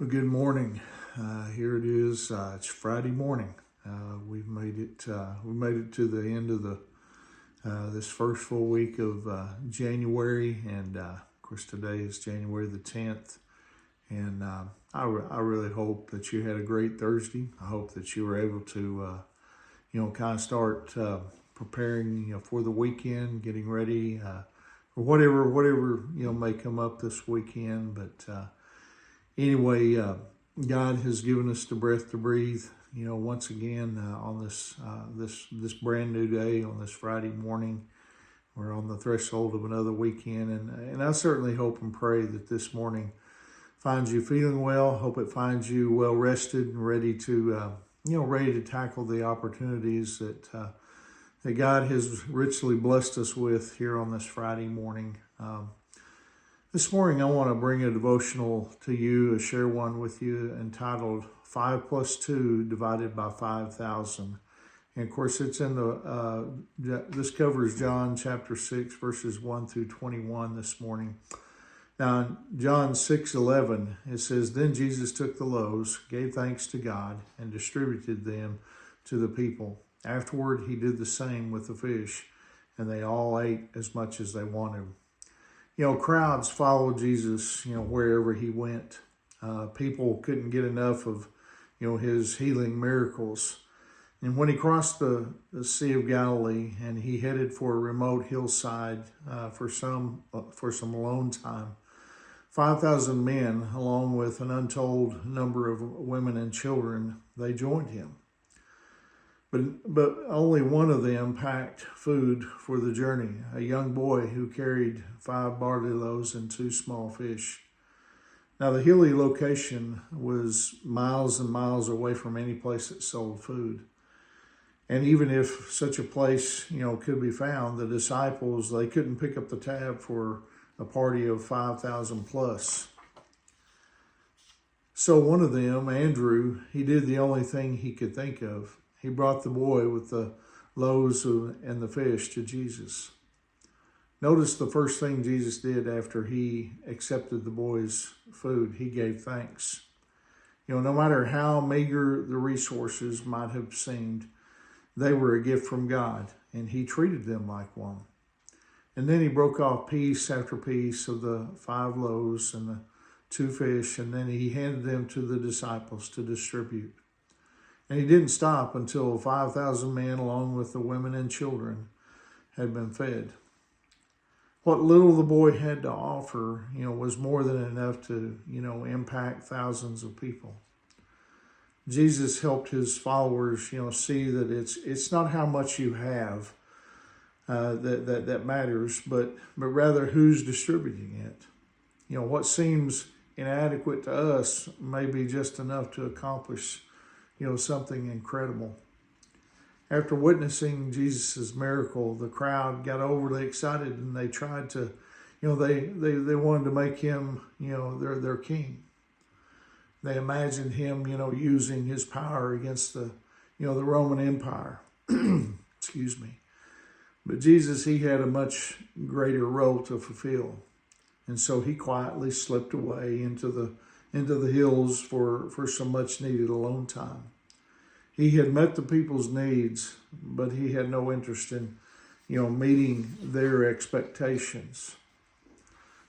Well, good morning. Here it is. It's Friday morning. We've made it. We made it to the end of the this first full week of January, and of course today is January the 10th. And I really hope that you had a great Thursday. I hope that you were able to kind of start preparing for the weekend, getting ready for whatever may come up this weekend. But anyway, God has given us the breath to breathe. Once again on this brand new day, on this Friday morning, we're on the threshold of another weekend, and I certainly hope and pray that this morning finds you feeling well. Hope it finds you well rested and ready to ready to tackle the opportunities that God has richly blessed us with here on this Friday morning. This morning, I want to bring a devotional to you, share one with you entitled 5 plus 2 divided by 5,000. And of course, it's in this covers John chapter 6, verses 1 through 21 this morning. Now, in John 6:11, it says, "Then Jesus took the loaves, gave thanks to God, and distributed them to the people. Afterward, he did the same with the fish, and they all ate as much as they wanted." Crowds followed Jesus, wherever he went. People couldn't get enough of, his healing miracles. And when he crossed the Sea of Galilee and he headed for a remote hillside for some alone time, 5,000 men, along with an untold number of women and children, they joined him. But only one of them packed food for the journey, a young boy who carried 5 barley loaves and 2 small fish. Now, the hilly location was miles and miles away from any place that sold food. And even if such a place, could be found, the disciples, they couldn't pick up the tab for a party of 5,000 plus. So one of them, Andrew, he did the only thing he could think of. He brought the boy with the loaves and the fish to Jesus. Notice the first thing Jesus did after he accepted the boy's food, he gave thanks. No matter how meager the resources might have seemed, they were a gift from God, and he treated them like one. And then he broke off piece after piece of the 5 loaves and the 2 fish, and then he handed them to the disciples to distribute. And he didn't stop until 5,000 men, along with the women and children, had been fed. What little the boy had to offer, was more than enough to, impact thousands of people. Jesus helped his followers, see that it's not how much you have that matters, but rather who's distributing it. What seems inadequate to us may be just enough to accomplish something incredible. After witnessing Jesus' miracle, the crowd got overly excited, and they tried to, they wanted to make him, their king. They imagined him, using his power against the Roman Empire. Excuse me. But Jesus, he had a much greater role to fulfill. And so he quietly slipped away into the hills for some much needed alone time. He had met the people's needs, but he had no interest in, meeting their expectations.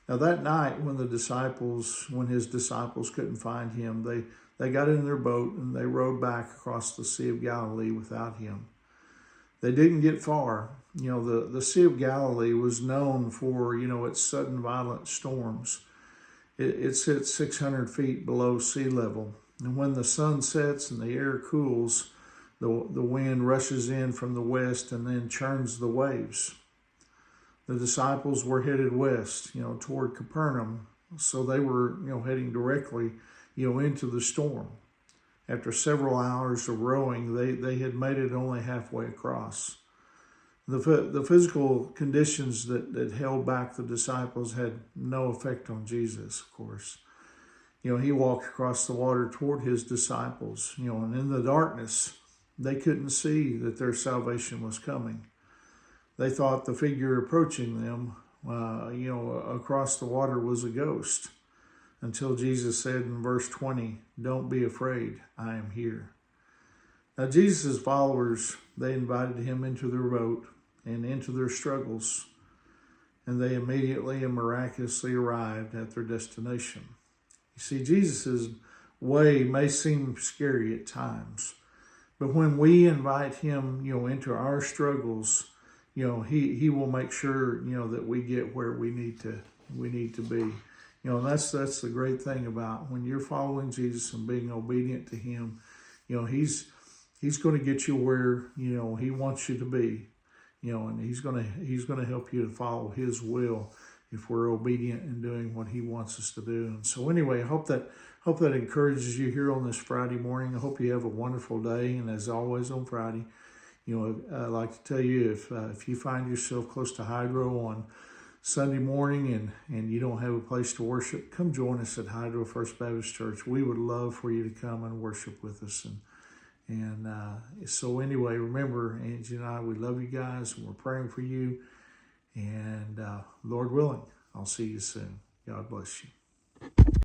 Now that night when his disciples couldn't find him, they got in their boat and they rowed back across the Sea of Galilee without him. They didn't get far. The Sea of Galilee was known for, its sudden violent storms. It sits 600 feet below sea level. And when the sun sets and the air cools, the wind rushes in from the west and then churns the waves. The disciples were headed west, toward Capernaum. So they were, heading directly, into the storm. After several hours of rowing, they had made it only halfway across. The physical conditions that held back the disciples had no effect on Jesus, of course. He walked across the water toward his disciples, and in the darkness, they couldn't see that their salvation was coming. They thought the figure approaching them, across the water was a ghost. until Jesus said in verse 20, "Don't be afraid, I am here." Now Jesus' followers, they invited him into their boat and into their struggles, and they immediately and miraculously arrived at their destination. You see, Jesus' way may seem scary at times, but when we invite him, into our struggles, he will make sure, that we get where we need to be. And that's the great thing about when you're following Jesus and being obedient to him. He's going to get you where, he wants you to be, and he's going to help you to follow his will if we're obedient in doing what he wants us to do. And so anyway, I hope that encourages you here on this Friday morning. I hope you have a wonderful day. And as always on Friday, I'd like to tell you, if you find yourself close to Hydro on Sunday morning and you don't have a place to worship, come join us at Hydro First Baptist Church. We would love for you to come and worship with us. And so anyway, remember, Angie and I, we love you guys, and we're praying for you. And Lord willing, I'll see you soon. God bless you.